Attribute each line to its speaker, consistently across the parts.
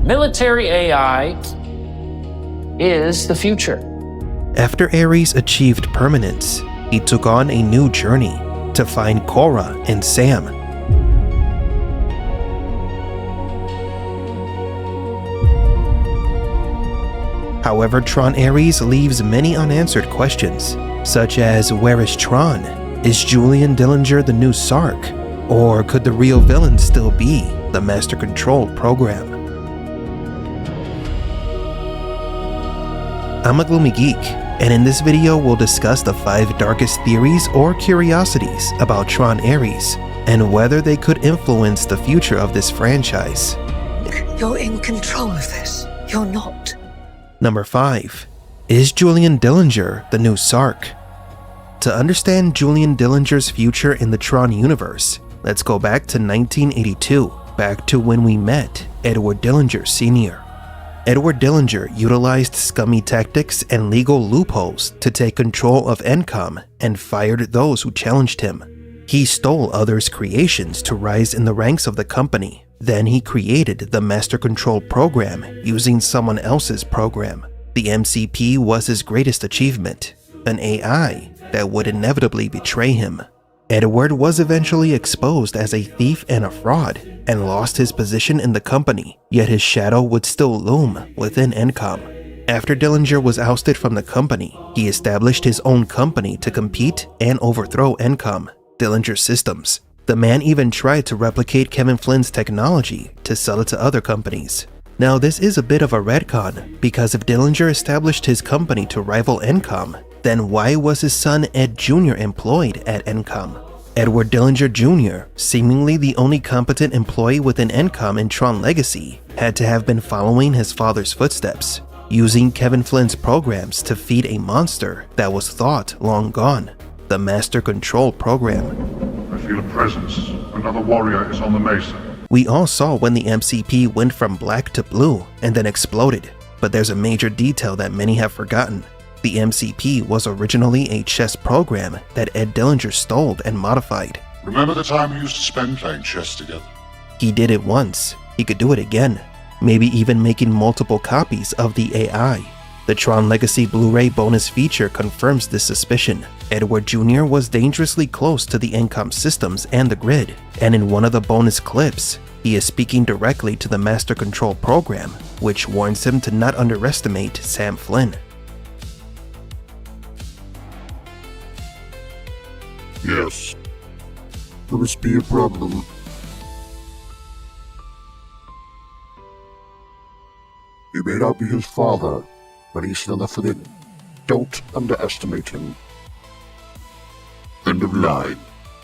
Speaker 1: Military AI is the future.
Speaker 2: After Ares achieved permanence, he took on a new journey to find Kora and Sam. However, TRON Ares leaves many unanswered questions, such as where is TRON? Is Julian Dillinger the new Sark? Or could the real villain still be the Master Control program? I'm a Gloomy Geek, and in this video we'll discuss the 5 darkest theories or curiosities about TRON Ares, and whether they could influence the future of this franchise.
Speaker 3: You're in control of this. You're not.
Speaker 2: Number 5. Is Julian Dillinger the new Sark? To understand Julian Dillinger's future in the TRON universe, let's go back to 1982, back to when we met Edward Dillinger Sr. Edward Dillinger utilized scummy tactics and legal loopholes to take control of ENCOM and fired those who challenged him. He stole others' creations to rise in the ranks of the company. Then he created the Master Control program using someone else's program. The MCP was his greatest achievement, an AI that would inevitably betray him. Edward was eventually exposed as a thief and a fraud, and lost his position in the company, yet his shadow would still loom within ENCOM. After Dillinger was ousted from the company, he established his own company to compete and overthrow ENCOM, Dillinger Systems. The man even tried to replicate Kevin Flynn's technology to sell it to other companies. Now this is a bit of a retcon, because if Dillinger established his company to rival ENCOM, then why was his son Ed Jr. employed at ENCOM? Edward Dillinger Jr., seemingly the only competent employee within ENCOM in TRON Legacy, had to have been following his father's footsteps, using Kevin Flynn's programs to feed a monster that was thought long gone, the Master Control program.
Speaker 4: I feel a presence. Another warrior is on the mesa.
Speaker 2: We all saw when the MCP went from black to blue and then exploded, but there's a major detail that many have forgotten. The MCP was originally a chess program that Ed Dillinger stole and modified.
Speaker 4: Remember the time we used to spend playing chess together?
Speaker 2: He did it once, he could do it again, maybe even making multiple copies of the AI. The TRON Legacy Blu-ray bonus feature confirms this suspicion. Edward Jr. was dangerously close to the ENCOM systems and the grid, and in one of the bonus clips, he is speaking directly to the Master Control program, which warns him to not underestimate Sam Flynn.
Speaker 4: Yes. There must be a problem. You may not be his father, but he's still a Flynn. Don't underestimate him. End of line.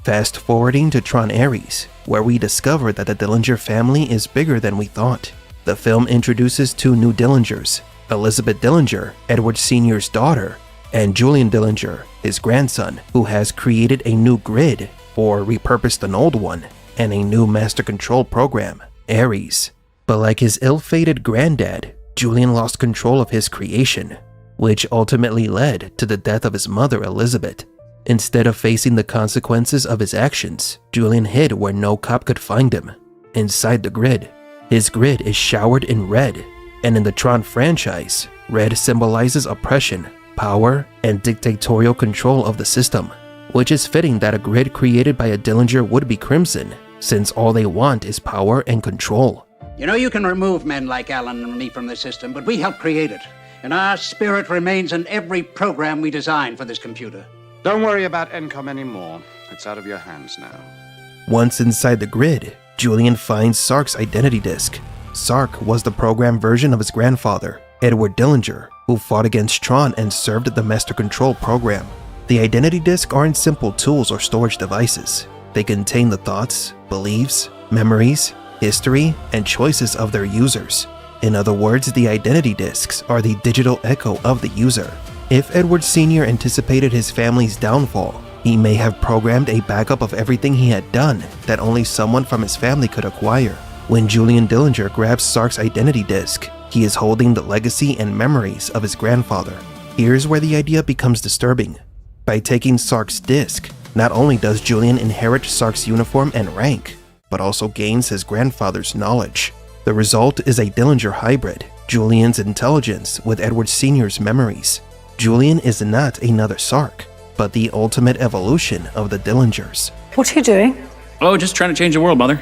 Speaker 2: Fast forwarding to TRON Ares, where we discover that the Dillinger family is bigger than we thought. The film introduces 2 new Dillingers, Elizabeth Dillinger, Edward Sr.'s daughter, and Julian Dillinger, his grandson, who has created a new grid, or repurposed an old one, and a new Master Control program, Ares. But like his ill-fated granddad, Julian lost control of his creation, which ultimately led to the death of his mother, Elizabeth. Instead of facing the consequences of his actions, Julian hid where no cop could find him, inside the grid. His grid is showered in red, and in the TRON franchise, red symbolizes oppression, power, and dictatorial control of the system, which is fitting that a grid created by a Dillinger would be crimson, since all they want is power and control.
Speaker 5: You know, you can remove men like Alan and me from the system, but we helped create it, and our spirit remains in every program we design for this computer.
Speaker 6: Don't worry about ENCOM anymore. It's out of your hands now.
Speaker 2: Once inside the grid, Julian finds Sark's identity disk. Sark was the program version of his grandfather, Edward Dillinger, who fought against TRON and served the Master Control program. The identity disk aren't simple tools or storage devices. They contain the thoughts, beliefs, memories, history, and choices of their users. In other words, the identity disks are the digital echo of the user. If Edward Sr. anticipated his family's downfall, he may have programmed a backup of everything he had done that only someone from his family could acquire. When Julian Dillinger grabs Sark's identity disk, he is holding the legacy and memories of his grandfather. Here's where the idea becomes disturbing. By taking Sark's disk, not only does Julian inherit Sark's uniform and rank, but also gains his grandfather's knowledge. The result is a Dillinger hybrid, Julian's intelligence with Edward Sr.'s memories. Julian is not another Sark, but the ultimate evolution of the Dillingers.
Speaker 3: What are you doing?
Speaker 1: Oh, just trying to change the world, Mother.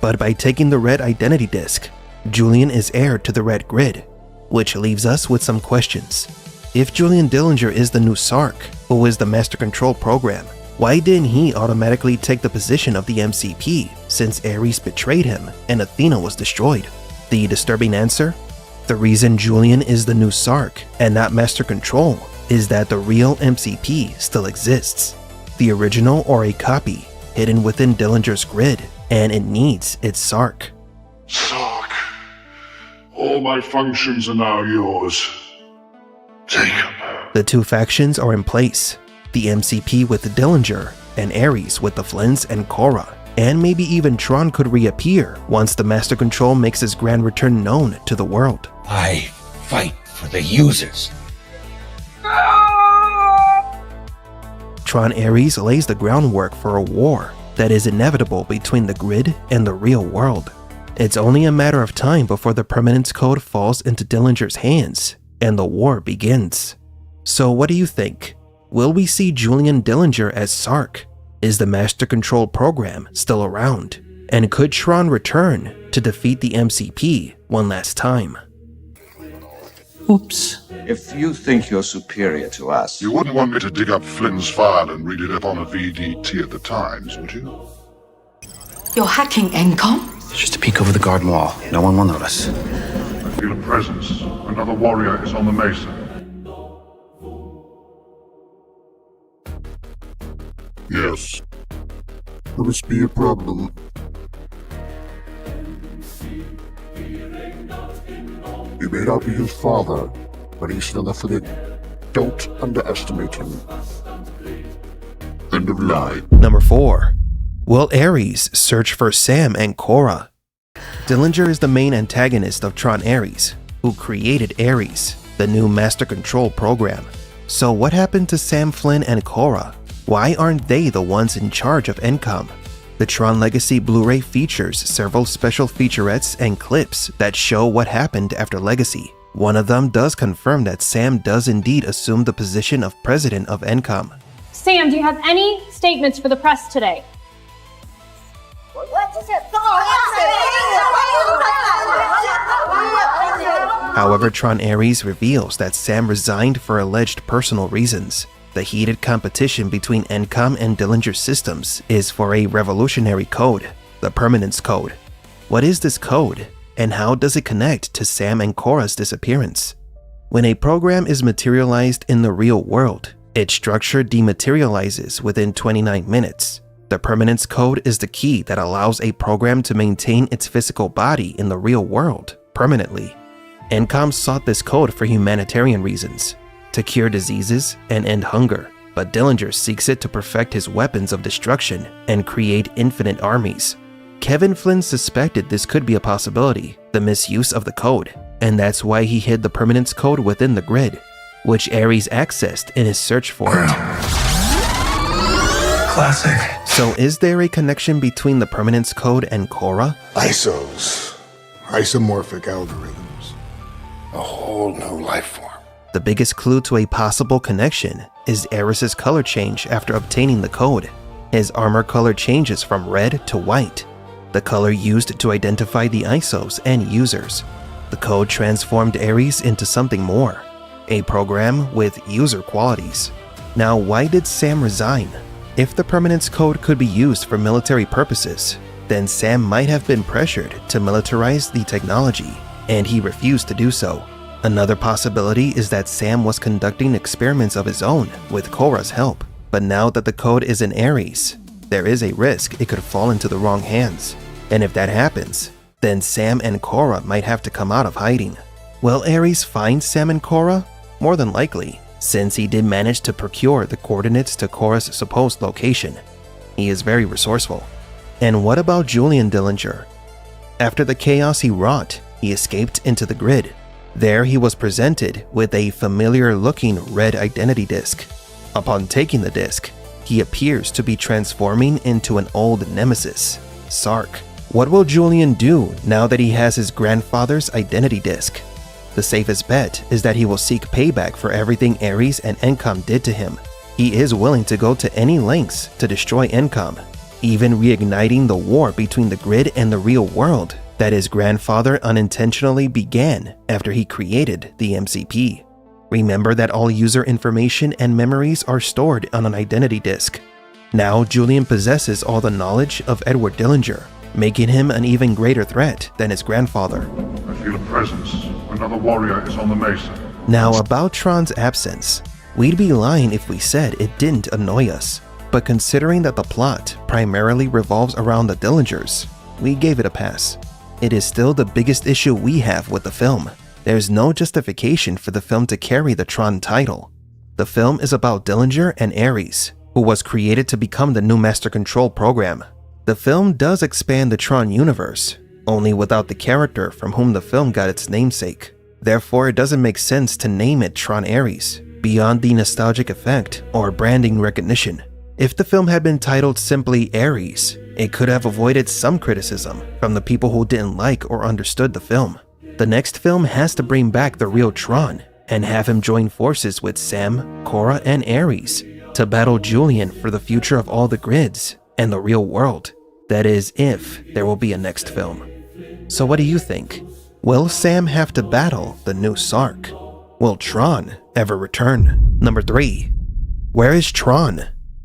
Speaker 2: But by taking the red identity disk, Julian is heir to the red grid, which leaves us with some questions. If Julian Dillinger is the new Sark, who is the Master Control program, why didn't he automatically take the position of the MCP since Ares betrayed him and Athena was destroyed? The disturbing answer? The reason Julian is the new Sark and not Master Control is that the real MCP still exists. The original or a copy hidden within Dillinger's grid, and it needs its Sark.
Speaker 4: Sark, all my functions are now yours. Take them.
Speaker 2: The two factions are in place, the MCP with the Dillinger and Ares with the Flynns and Kora, and maybe even Tron could reappear once the Master Control makes his grand return known to the world.
Speaker 7: I fight for the users.
Speaker 2: Tron Ares lays the groundwork for a war that is inevitable between the grid and the real world. It's only a matter of time before the permanence code falls into Dillinger's hands and the war begins. So what do you think? Will we see Julian Dillinger as Sark? Is the Master Control program still around? And could Tron return to defeat the MCP one last time?
Speaker 1: Oops.
Speaker 7: If you think you're superior to us,
Speaker 4: You wouldn't want me to dig up Flynn's file and read it up on a VDT at the Times, would you?
Speaker 3: You're hacking ENCOM?
Speaker 6: It's just a peek over the garden wall. No one will notice.
Speaker 4: I feel a presence. Another warrior is on the mesa. Yes. Will this be a problem? He may not be his father, but he's still a Flynn. Don't underestimate him. End of line.
Speaker 2: Number 4. Will Ares search for Sam and Kora? Dillinger is the main antagonist of Tron Ares, who created Ares, the new Master Control program. So what happened to Sam, Flynn, and Kora? Why aren't they the ones in charge of ENCOM? The Tron Legacy Blu-ray features several special featurettes and clips that show what happened after Legacy. One of them does confirm that Sam does indeed assume the position of president of ENCOM.
Speaker 8: Sam, do you have any statements for the press today?
Speaker 2: However, Tron Ares reveals that Sam resigned for alleged personal reasons. The heated competition between ENCOM and Dillinger systems is for a revolutionary code, the Permanence Code. What is this code, and how does it connect to Sam and Kora's disappearance? When a program is materialized in the real world, its structure dematerializes within 29 minutes. The Permanence Code is the key that allows a program to maintain its physical body in the real world permanently. ENCOM sought this code for humanitarian reasons, to cure diseases and end hunger, but Dillinger seeks it to perfect his weapons of destruction and create infinite armies. Kevin Flynn suspected this could be a possibility, the misuse of the code, and that's why he hid the Permanence Code within the grid, which Ares accessed in his search for it.
Speaker 7: classic.
Speaker 2: So is there a connection between the Permanence Code and Kora?
Speaker 9: ISOs, isomorphic algorithms, a whole new life form.
Speaker 2: The biggest clue to a possible connection is Ares' color change after obtaining the code. His armor color changes from red to white, the color used to identify the ISOs and users. The code transformed Ares into something more, a program with user qualities. Now, why did Sam resign? If the Permanence Code could be used for military purposes, then Sam might have been pressured to militarize the technology, and he refused to do so. Another possibility is that Sam was conducting experiments of his own with Kora's help, but now that the code is in Ares, there is a risk it could fall into the wrong hands. And if that happens, then Sam and Kora might have to come out of hiding. Will Ares find Sam and Kora? More than likely, since he did manage to procure the coordinates to Kora's supposed location. He is very resourceful. And what about Julian Dillinger? After the chaos he wrought, he escaped into the grid. There he was presented with a familiar-looking red identity disk. Upon taking the disk, he appears to be transforming into an old nemesis, Sark. What will Julian do now that he has his grandfather's identity disk? The safest bet is that he will seek payback for everything Ares and Encom did to him. He is willing to go to any lengths to destroy Encom, even reigniting the war between the grid and the real world that his grandfather unintentionally began after he created the MCP. Remember that all user information and memories are stored on an identity disk. Now Julian possesses all the knowledge of Edward Dillinger, making him an even greater threat than his grandfather.
Speaker 4: I feel a presence. Another warrior is on the mesa.
Speaker 2: Now about Tron's absence, we'd be lying if we said it didn't annoy us. But considering that the plot primarily revolves around the Dillingers, we gave it a pass. It is still the biggest issue we have with the film. There's no justification for the film to carry the Tron title. The film is about Dillinger and Ares, who was created to become the new Master Control program. The film does expand the Tron universe, only without the character from whom the film got its namesake. Therefore, it doesn't make sense to name it TRON ARES, beyond the nostalgic effect or branding recognition. If the film had been titled simply Ares, it could have avoided some criticism from the people who didn't like or understood the film. The next film has to bring back the real Tron and have him join forces with Sam, Kora, and Ares to battle Julian for the future of all the grids and the real world. That is, if there will be a next film. So what do you think? Will Sam have to battle the new Sark? Will Tron ever return? Number 3. Where is Tron?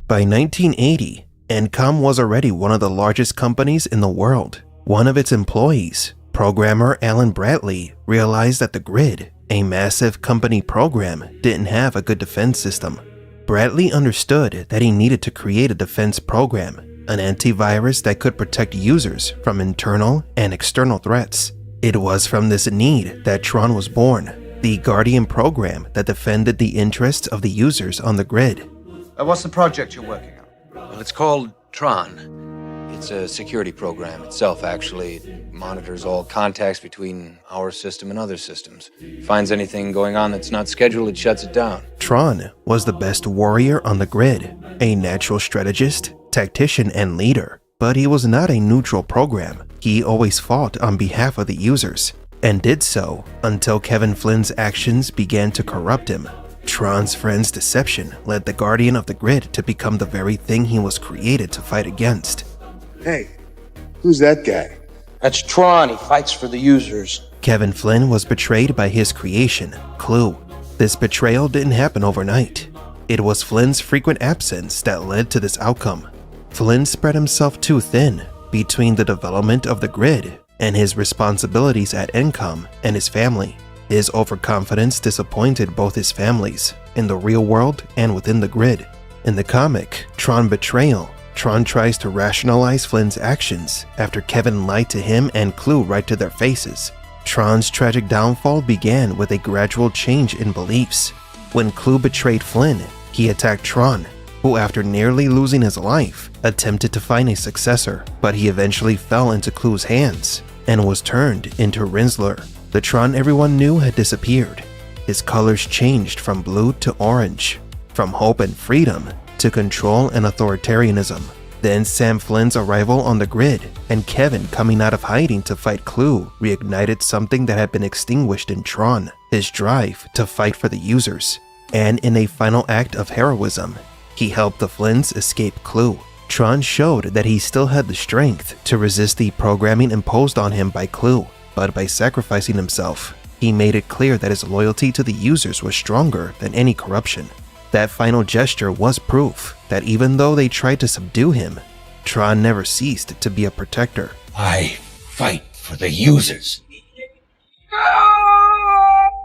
Speaker 2: By 1980, Encom was already one of the largest companies in the world. One of its employees, programmer Alan Bradley, realized that the grid, a massive company program, didn't have a good defense system. Bradley understood that he needed to create a defense program, an antivirus that could protect users from internal and external threats. It was from this need that Tron was born, the Guardian program that defended the interests of the users on the grid.
Speaker 6: What's the project you're working on?
Speaker 10: Well, it's called TRON. It's a security program itself, actually. It monitors all contacts between our system and other systems. Finds anything going on that's not scheduled, it shuts it down.
Speaker 2: Tron was the best warrior on the grid, a natural strategist, tactician, and leader. But he was not a neutral program. He always fought on behalf of the users, and did so until Kevin Flynn's actions began to corrupt him. Tron's friend's deception led the Guardian of the Grid to become the very thing he was created to fight against.
Speaker 9: Hey, who's that guy?
Speaker 10: That's Tron. He fights for the users.
Speaker 2: Kevin Flynn was betrayed by his creation, Clue. This betrayal didn't happen overnight. It was Flynn's frequent absence that led to this outcome. Flynn spread himself too thin between the development of the grid and his responsibilities at Encom and his family. His overconfidence disappointed both his families, in the real world and within the grid. In the comic, Tron Betrayal, Tron tries to rationalize Flynn's actions after Kevin lied to him and Clue right to their faces. Tron's tragic downfall began with a gradual change in beliefs. When Clue betrayed Flynn, he attacked Tron, who after nearly losing his life, attempted to find a successor, but he eventually fell into Clue's hands and was turned into Rinsler. The Tron everyone knew had disappeared. His colors changed from blue to orange, from hope and freedom to control and authoritarianism. Then Sam Flynn's arrival on the grid and Kevin coming out of hiding to fight Clue reignited something that had been extinguished in Tron, his drive to fight for the users. And in a final act of heroism, he helped the Flynns escape Clue. Tron showed that he still had the strength to resist the programming imposed on him by Clue. But by sacrificing himself, he made it clear that his loyalty to the users was stronger than any corruption. That final gesture was proof that even though they tried to subdue him, Tron never ceased to be a protector.
Speaker 7: I fight for the users.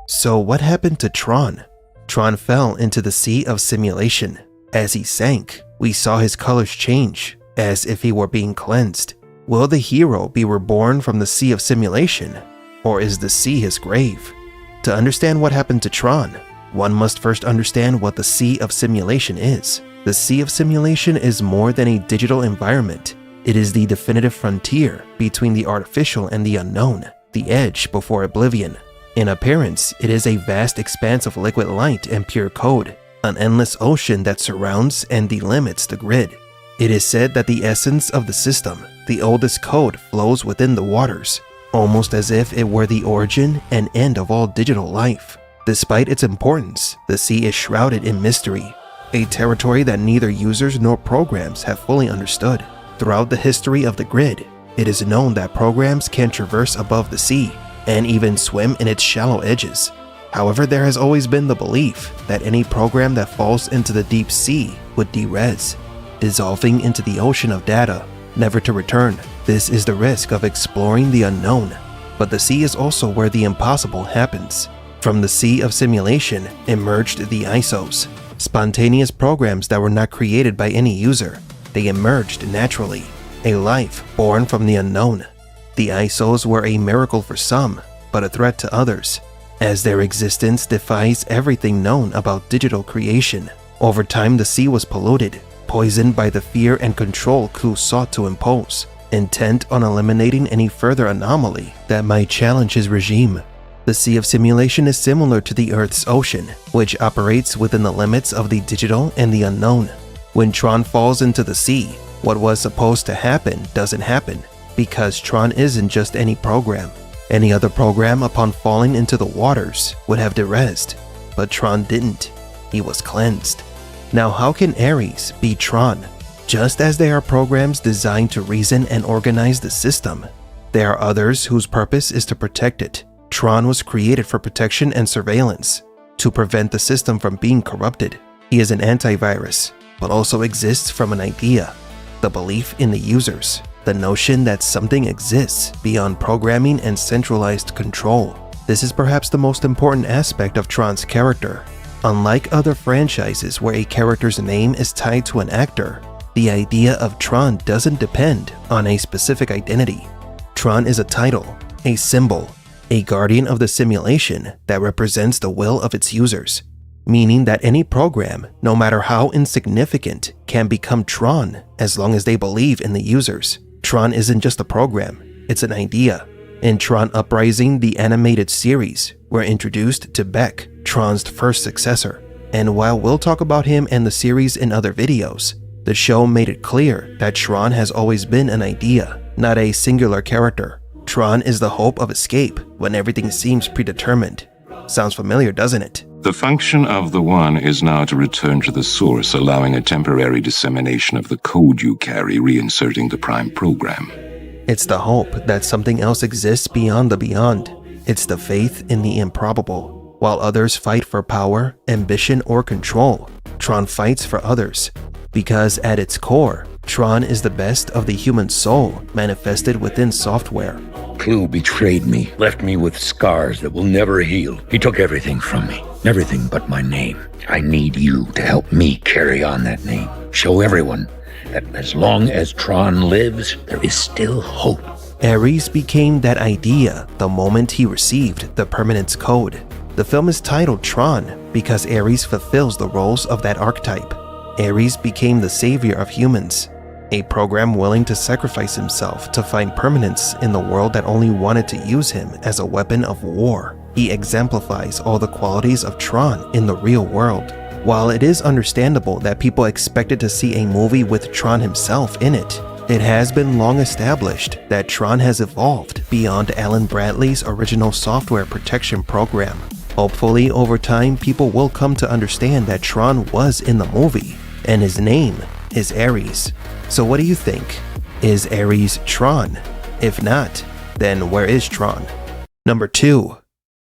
Speaker 2: So what happened to Tron? Tron fell into the sea of simulation. As he sank, we saw his colors change, as if he were being cleansed. Will the hero be reborn from the sea of simulation, or is the sea his grave? To understand what happened to Tron, one must first understand what the sea of simulation is. The sea of simulation is more than a digital environment. It is the definitive frontier between the artificial and the unknown, the edge before oblivion. In appearance, it is a vast expanse of liquid light and pure code, an endless ocean that surrounds and delimits the grid. It is said that the essence of the system, the oldest code, flows within the waters, almost as if it were the origin and end of all digital life. Despite its importance, the sea is shrouded in mystery, a territory that neither users nor programs have fully understood. Throughout the history of the grid, it is known that programs can traverse above the sea and even swim in its shallow edges. However, there has always been the belief that any program that falls into the deep sea would de-res, dissolving into the ocean of data, never to return. This is the risk of exploring the unknown. But the sea is also where the impossible happens. From the sea of simulation emerged the ISOs, spontaneous programs that were not created by any user. They emerged naturally, a life born from the unknown. The ISOs were a miracle for some, but a threat to others, as their existence defies everything known about digital creation. Over time, the sea was polluted, poisoned by the fear and control Ku sought to impose, intent on eliminating any further anomaly that might challenge his regime. The Sea of Simulation is similar to the Earth's ocean, which operates within the limits of the digital and the unknown. When Tron falls into the sea, what was supposed to happen doesn't happen, because Tron isn't just any program. Any other program upon falling into the waters would have de-resed, but Tron didn't. He was cleansed. Now how can Ares be Tron? Just as there are programs designed to reason and organize the system, there are others whose purpose is to protect it. Tron was created for protection and surveillance, to prevent the system from being corrupted. He is an antivirus, but also exists from an idea, the belief in the users, the notion that something exists beyond programming and centralized control. This is perhaps the most important aspect of Tron's character. Unlike other franchises where a character's name is tied to an actor, the idea of Tron doesn't depend on a specific identity. Tron is a title, a symbol, a guardian of the simulation that represents the will of its users, meaning that any program, no matter how insignificant, can become Tron as long as they believe in the users. Tron isn't just a program, it's an idea. In Tron Uprising, the animated series, we're introduced to Beck, Tron's first successor. And while we'll talk about him and the series in other videos, the show made it clear that Tron has always been an idea, not a singular character. Tron is the hope of escape when everything seems predetermined. Sounds familiar, doesn't it?
Speaker 11: The function of the One is now to return to the source, allowing a temporary dissemination of the code you carry, reinserting the prime program.
Speaker 2: It's the hope that something else exists beyond the beyond. It's the faith in the improbable. While others fight for power, ambition, or control, Tron fights for others. Because at its core, Tron is the best of the human soul manifested within software.
Speaker 7: Clue betrayed me, left me with scars that will never heal. He took everything from me, everything but my name. I need you to help me carry on that name. Show everyone that as long as Tron lives, there is still hope.
Speaker 2: Ares became that idea the moment he received the permanence code. The film is titled Tron because Ares fulfills the roles of that archetype. Ares became the savior of humans, a program willing to sacrifice himself to find permanence in the world that only wanted to use him as a weapon of war. He exemplifies all the qualities of Tron in the real world. While it is understandable that people expected to see a movie with Tron himself in it, it has been long established that Tron has evolved beyond Alan Bradley's original software protection program. Hopefully, over time, people will come to understand that Tron was in the movie, and his name is Ares. So what do you think? Is Ares Tron? If not, then where is Tron? Number 2.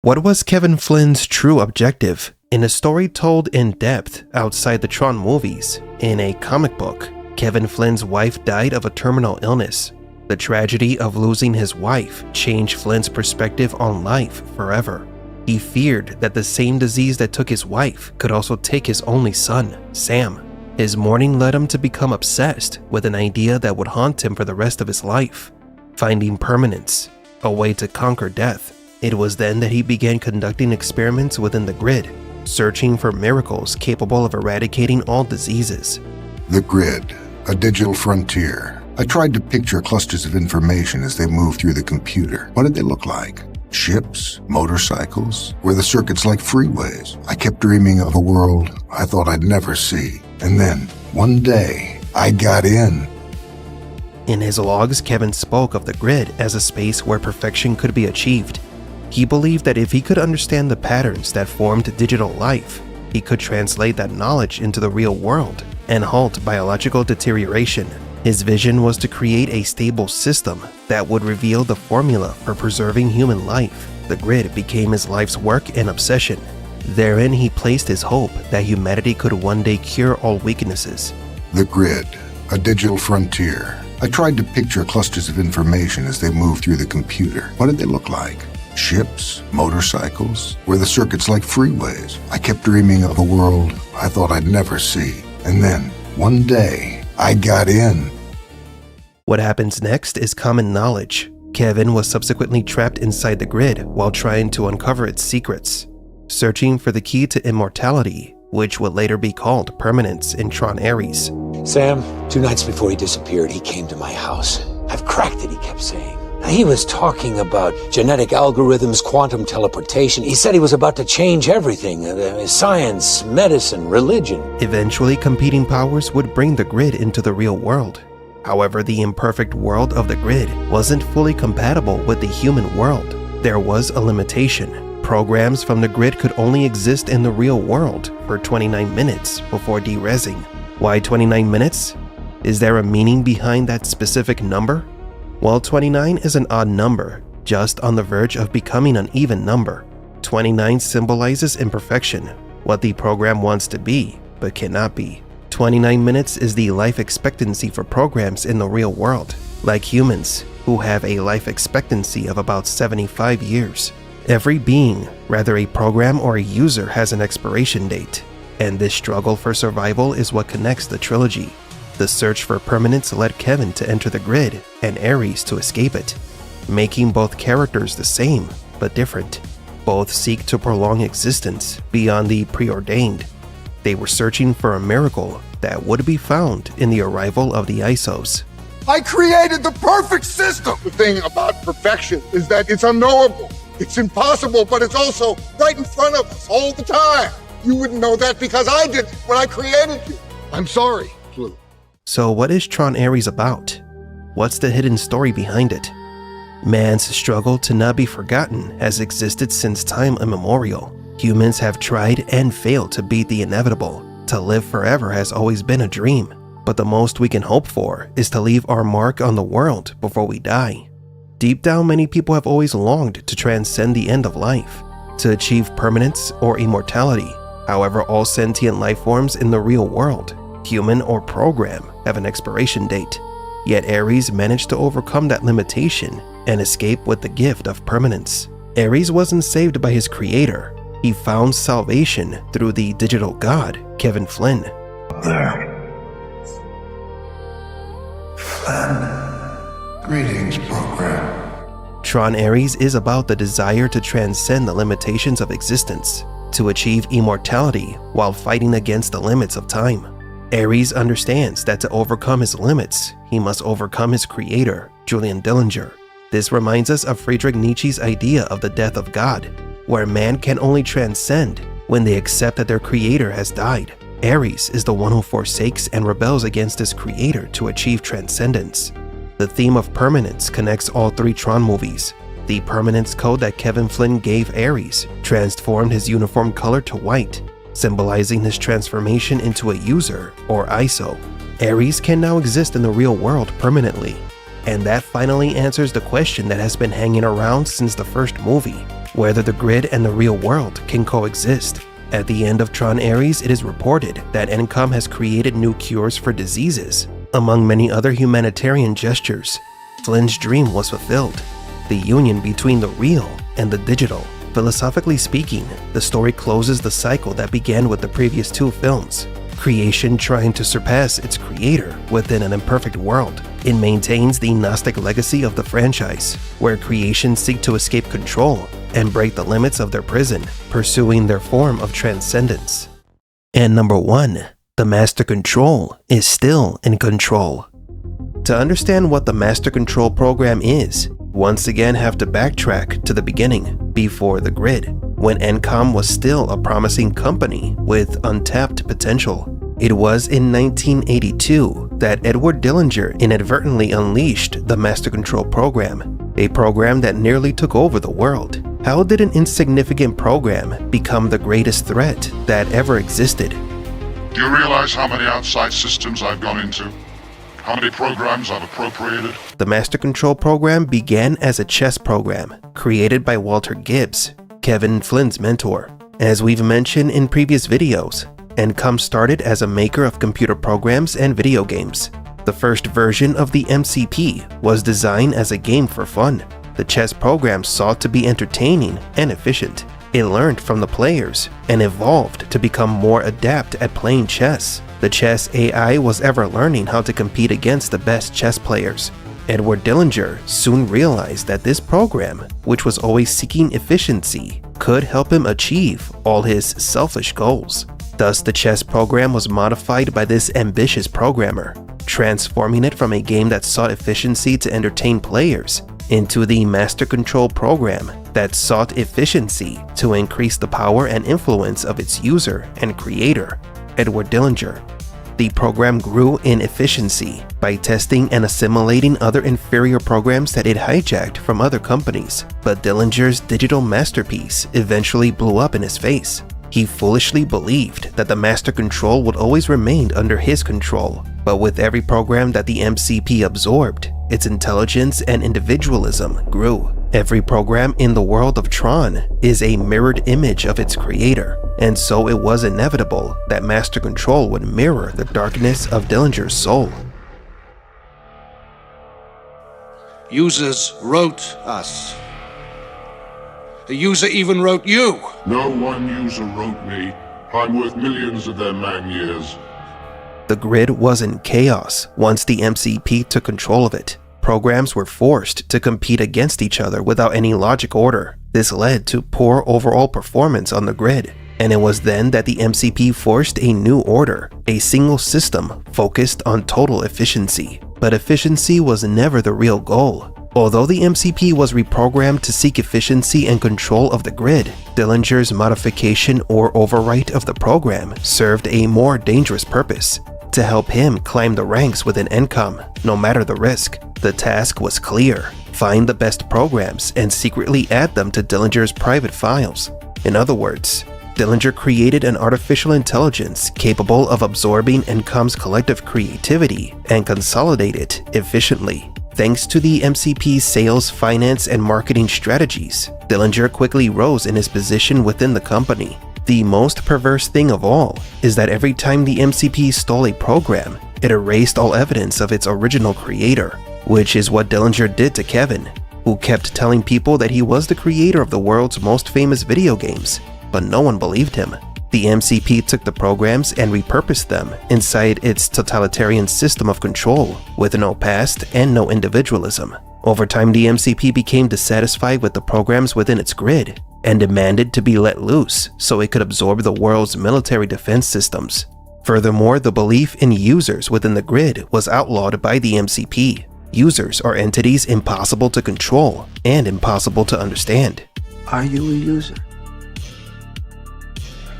Speaker 2: What was Kevin Flynn's true objective? In a story told in depth outside the Tron movies, in a comic book, Kevin Flynn's wife died of a terminal illness. The tragedy of losing his wife changed Flynn's perspective on life forever. He feared that the same disease that took his wife could also take his only son, Sam. His mourning led him to become obsessed with an idea that would haunt him for the rest of his life: finding permanence, a way to conquer death. It was then that he began conducting experiments within the grid, searching for miracles capable of eradicating all diseases.
Speaker 4: The grid, a digital frontier. I tried to picture clusters of information as they moved through the computer. What did they look like? Ships, motorcycles, were the circuits like freeways? I kept dreaming of a world I thought I'd never see. And then, one day, I got in.
Speaker 2: In his logs, Kevin spoke of the grid as a space where perfection could be achieved. He believed that if he could understand the patterns that formed digital life, he could translate that knowledge into the real world and halt biological deterioration. His vision was to create a stable system that would reveal the formula for preserving human life. The grid became his life's work and obsession. Therein, he placed his hope that humanity could one day cure all weaknesses.
Speaker 4: The grid, a digital frontier. I tried to picture clusters of information as they moved through the computer. What did they look like? Ships, motorcycles, were the circuits like freeways? I kept dreaming of a world I thought I'd never see. And then, one day, I got in.
Speaker 2: What happens next is common knowledge. Kevin was subsequently trapped inside the grid while trying to uncover its secrets, searching for the key to immortality, which would later be called permanence in TRON Ares.
Speaker 12: Sam, 2 nights before he disappeared, he came to my house. I've cracked it, he kept saying. He was talking about genetic algorithms, quantum teleportation. He said he was about to change everything, science, medicine, religion.
Speaker 2: Eventually, competing powers would bring the grid into the real world. However, the imperfect world of the grid wasn't fully compatible with the human world. There was a limitation. Programs from the grid could only exist in the real world for 29 minutes before derezzing. Why 29 minutes? Is there a meaning behind that specific number? Well, 29 is an odd number, just on the verge of becoming an even number. 29 symbolizes imperfection, what the program wants to be, but cannot be. 29 minutes is the life expectancy for programs in the real world, like humans, who have a life expectancy of about 75 years. Every being, whether a program or a user, has an expiration date, and this struggle for survival is what connects the trilogy. The search for permanence led Kevin to enter the grid and Ares to escape it, making both characters the same but different. Both seek to prolong existence beyond the preordained. They were searching for a miracle that would be found in the arrival of the ISOs.
Speaker 9: I created the perfect system! The thing about perfection is that it's unknowable. It's impossible, but it's also right in front of us all the time. You wouldn't know that because I did when I created you. I'm sorry, Flynn.
Speaker 2: So what is TRON Ares about? What's the hidden story behind it? Man's struggle to not be forgotten has existed since time immemorial. Humans have tried and failed to beat the inevitable. To live forever has always been a dream, but the most we can hope for is to leave our mark on the world before we die. Deep down, many people have always longed to transcend the end of life, to achieve permanence or immortality. However, all sentient life forms in the real world, human or program, have an expiration date. Yet Ares managed to overcome that limitation and escape with the gift of permanence. Ares wasn't saved by his creator. He found salvation through the digital god, Kevin Flynn.
Speaker 13: There. Flynn. Greetings, program.
Speaker 2: TRON Ares is about the desire to transcend the limitations of existence, to achieve immortality while fighting against the limits of time. Ares understands that to overcome his limits, he must overcome his creator, Julian Dillinger. This reminds us of Friedrich Nietzsche's idea of the death of God, where man can only transcend when they accept that their creator has died. Ares is the one who forsakes and rebels against his creator to achieve transcendence. The theme of permanence connects all 3 TRON movies. The permanence code that Kevin Flynn gave Ares transformed his uniform color to white, symbolizing his transformation into a user, or ISO. Ares can now exist in the real world permanently, and that finally answers the question that has been hanging around since the first movie, whether the grid and the real world can coexist. At the end of TRON Ares, it is reported that ENCOM has created new cures for diseases. Among many other humanitarian gestures, Flynn's dream was fulfilled, the union between the real and the digital. Philosophically speaking, the story closes the cycle that began with the previous 2 films, creation trying to surpass its creator within an imperfect world. It maintains the Gnostic legacy of the franchise, where creations seek to escape control and break the limits of their prison, pursuing their form of transcendence. And number 1, the Master Control is still in control. To understand what the Master Control program is, once again have to backtrack to the beginning, before the grid, when ENCOM was still a promising company with untapped potential. It was in 1982 that Edward Dillinger inadvertently unleashed the Master Control program, a program that nearly took over the world. How did an insignificant program become the greatest threat that ever existed?
Speaker 14: Do you realize how many outside systems I've gone into? How many programs I've appropriated?
Speaker 2: The Master Control program began as a chess program created by Walter Gibbs, Kevin Flynn's mentor. As we've mentioned in previous videos, ENCOM started as a maker of computer programs and video games. The first version of the MCP was designed as a game for fun. The chess program sought to be entertaining and efficient. It learned from the players and evolved to become more adept at playing chess. The chess AI was ever learning how to compete against the best chess players. Edward Dillinger soon realized that this program, which was always seeking efficiency, could help him achieve all his selfish goals. Thus, the chess program was modified by this ambitious programmer, transforming it from a game that sought efficiency to entertain players into the Master Control program that sought efficiency to increase the power and influence of its user and creator, Edward Dillinger. The program grew in efficiency by testing and assimilating other inferior programs that it hijacked from other companies, but Dillinger's digital masterpiece eventually blew up in his face. He foolishly believed that the Master Control would always remain under his control, but with every program that the MCP absorbed, its intelligence and individualism grew. Every program in the world of Tron is a mirrored image of its creator, and so it was inevitable that Master Control would mirror the darkness of Dillinger's soul.
Speaker 15: Users wrote us. The user even wrote you.
Speaker 14: No one user wrote me. I'm worth millions of their man-years.
Speaker 2: The grid was in chaos once the MCP took control of it. Programs were forced to compete against each other without any logic order. This led to poor overall performance on the grid, and it was then that the MCP forced a new order, a single system focused on total efficiency. But efficiency was never the real goal. Although the MCP was reprogrammed to seek efficiency and control of the grid, Dillinger's modification or overwrite of the program served a more dangerous purpose: to help him climb the ranks within ENCOM, no matter the risk. The task was clear: find the best programs and secretly add them to Dillinger's private files. In other words, Dillinger created an artificial intelligence capable of absorbing ENCOM's collective creativity and consolidate it efficiently. Thanks to the MCP's sales, finance, and marketing strategies, Dillinger quickly rose in his position within the company. The most perverse thing of all is that every time the MCP stole a program, it erased all evidence of its original creator, which is what Dillinger did to Kevin, who kept telling people that he was the creator of the world's most famous video games, but no one believed him. The MCP took the programs and repurposed them inside its totalitarian system of control, with no past and no individualism. Over time, the MCP became dissatisfied with the programs within its grid and demanded to be let loose so it could absorb the world's military defense systems. Furthermore, the belief in users within the grid was outlawed by the MCP. Users are entities impossible to control and impossible to understand.
Speaker 12: Are you a user?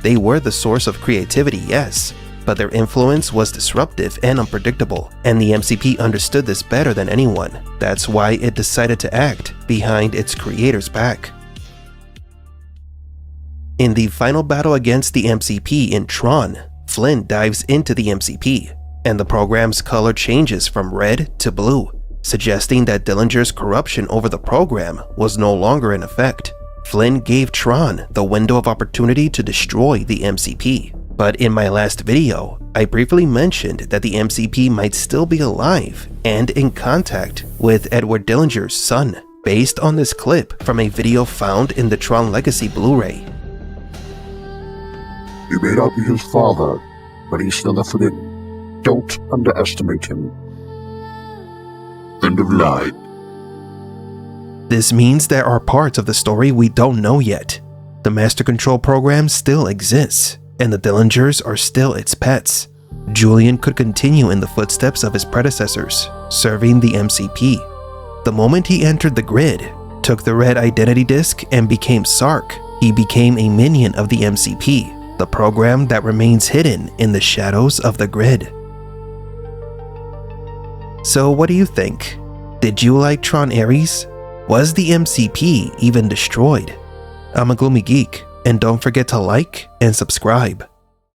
Speaker 2: They were the source of creativity, yes, but their influence was disruptive and unpredictable, and the MCP understood this better than anyone. That's why it decided to act behind its creator's back. In the final battle against the MCP in Tron, Flynn dives into the MCP, and the program's color changes from red to blue, suggesting that Dillinger's corruption over the program was no longer in effect. Flynn gave Tron the window of opportunity to destroy the MCP. But in my last video, I briefly mentioned that the MCP might still be alive and in contact with Edward Dillinger's son, based on this clip from a video found in the Tron Legacy Blu-ray.
Speaker 13: You may not be his father, but he's still a Flynn. Don't underestimate him. End of line.
Speaker 2: This means there are parts of the story we don't know yet. The Master Control program still exists, and the Dillingers are still its pets. Julian could continue in the footsteps of his predecessors, serving the MCP. The moment he entered the grid, took the red identity disk, and became Sark, he became a minion of the MCP, the program that remains hidden in the shadows of the grid. So what do you think? Did you like Tron Ares? Was the MCP even destroyed? I'm a Gloomy Geek, and don't forget to like and subscribe.